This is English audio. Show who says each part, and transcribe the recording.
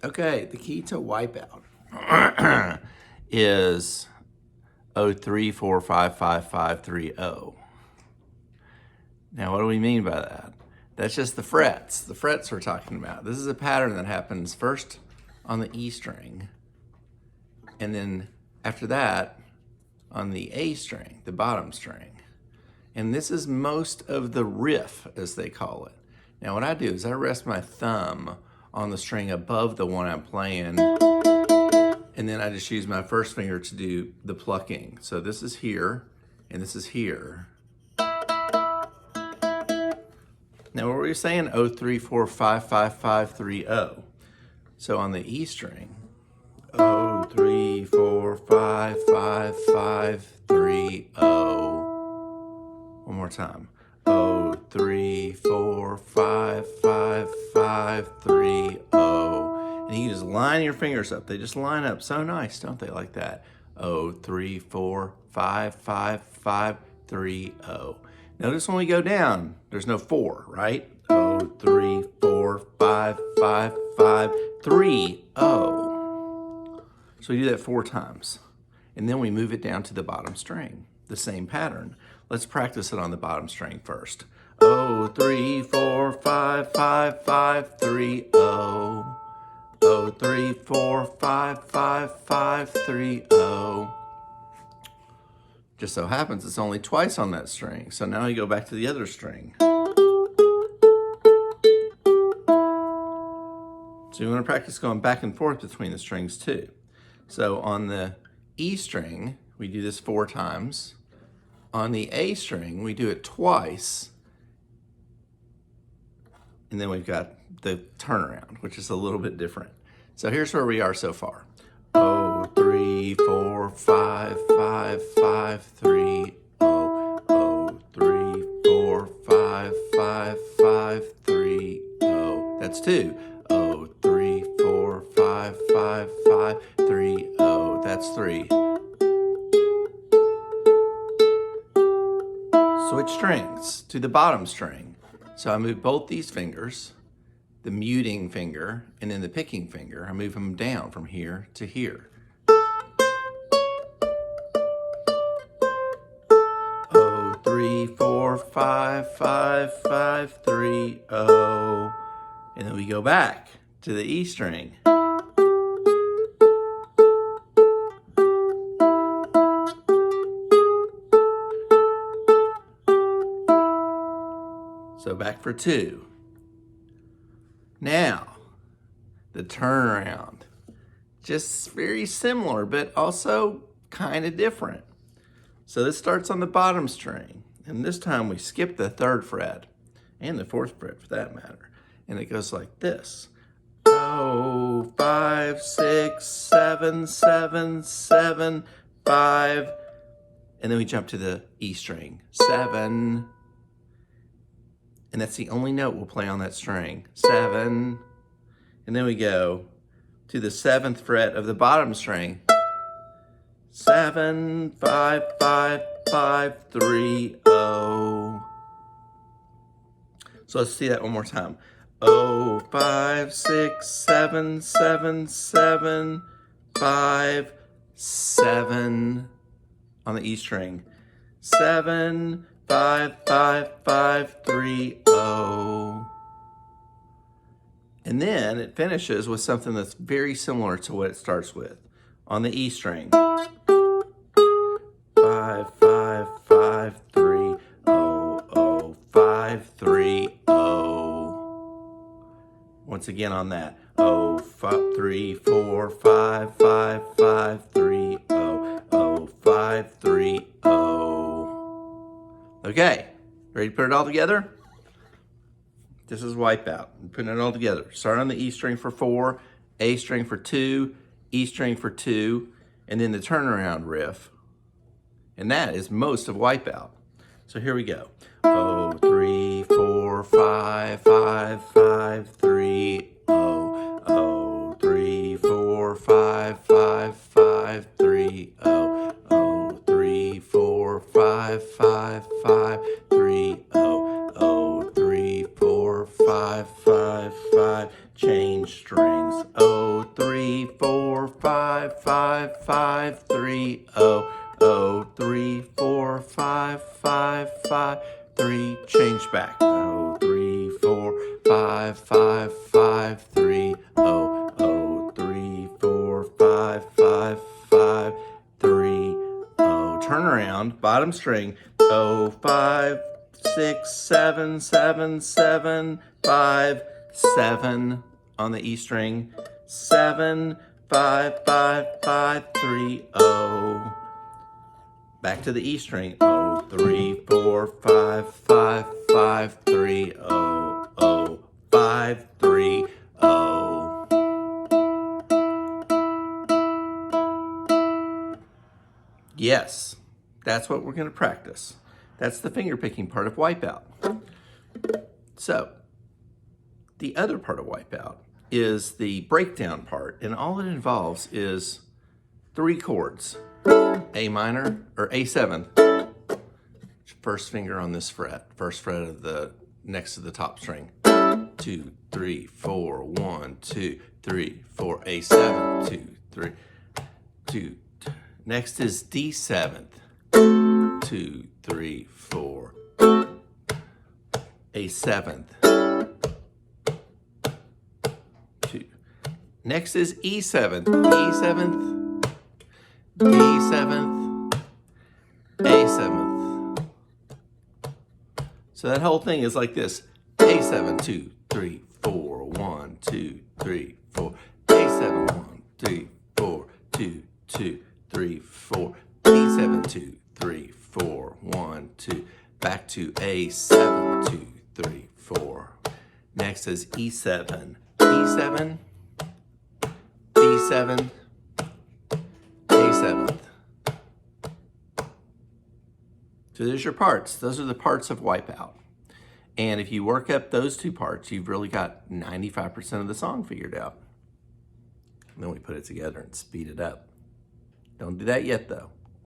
Speaker 1: Okay, the key to wipeout is 0345550. Now, what do we mean by that? That's just the frets. The frets we're talking about. This is a pattern that happens first on the E string, and then after that on the A string, the bottom string. And this is most of the riff, as they call it. Now, what I do is I rest my thumb on the string above the one I'm playing, and then I just use my first finger to do the plucking. So this is here, and this is here. Now, what were we saying? 0345550. So on the E string, 0345550. One more time. 0345550. And you just line your fingers up. They just line up so nice, don't they, like that? 0345550. Notice when we go down, there's no 4, right? 0345550. So we do that 4 times. And then we move it down to the bottom string, the same pattern. Let's practice it on the bottom string first. 0345550. 0345550. Just so happens it's only twice on that string. So now you go back to the other string. So you want to practice going back and forth between the strings too. So on the E string, we do this 4 times. On the A string, we do it twice. And then we've got the turnaround, which is a little bit different. So here's where we are so far. 0345550. 0345550. That's 2. 0345550. That's 3. Switch strings to the bottom string. So I move both these fingers, the muting finger and then the picking finger. I move them down from here to here. 0345550. And then we go back to the E string. So back for 2. Now, the turnaround. Just very similar, but also kind of different. So this starts on the bottom string, and this time we skip the 3rd fret, and the 4th fret for that matter. And it goes like this. 0, 5, 6, 7, 7, 7, 5. And then we jump to the E string. 7. And that's the only note we'll play on that string. 7. And then we go to the 7th fret of the bottom string. 7, 5, 5, 5, 3, 0. So let's see that one more time. 0, 5, 6, 7, 7, 7, 5, 7 on the E string. 7, 5, 5, 5, 3, 0. And then it finishes with something that's very similar to what it starts with. On the E string. 5, 5, 5, 3, 0, 0, 5, 3, 0. Once again on that. 0, 5, 3, 4, 5, 5, 5, 3, 0, 0, 5, 3, 0. Okay, ready to put it all together? This is wipeout. I'm putting it all together. Start on the E string for 4, A string for 2, E string for 2, and then the turnaround riff. And that is most of wipeout. So here we go. 0, 3, 4, 5, 5, 5, 3, 0, 0, 3, 4, 5, 5, 5, 3, 0, 0, 3, 4, 5, 5, 5, 3, 0, 0, 3, 4, 5, 5, 5, change strings. 0, 5 5 5 3 0 0 3 4 5 5 5 3. Change back. 0 3 4 5 5 5 3 0 0 3 4 5 5 5 3 0. Turn around, bottom string. 0 5 6 7 7 7 5 7 on the E string. 7 5 5 5 3 0. Back to the E string. 0 3 4 5 5 5 3 0 0 5 3 0. Yes, that's what we're going to practice. That's the finger picking part of Wipeout. So, the other part of Wipeout is the breakdown part, and all it involves is 3 chords. A minor, or A7, first finger on this fret, first fret of the next to the top string. 2 3 4 1 2 3 4 A7 2 3 2. Next is D7. 2 3 4 A7 2. Next is E7. E7, D7, A7. So that whole thing is like this. A7 2 3 4 1 2 3 4. A7 1 3 4 2 2 3 4. D7 2 3 4 1 2. Back to A7 2 3 4. Next is E7. E7, D7, A7. So there's your parts. Those are the parts of Wipeout. And if you work up those 2 parts, you've really got 95% of the song figured out. And then we put it together and speed it up. Don't do that yet, though.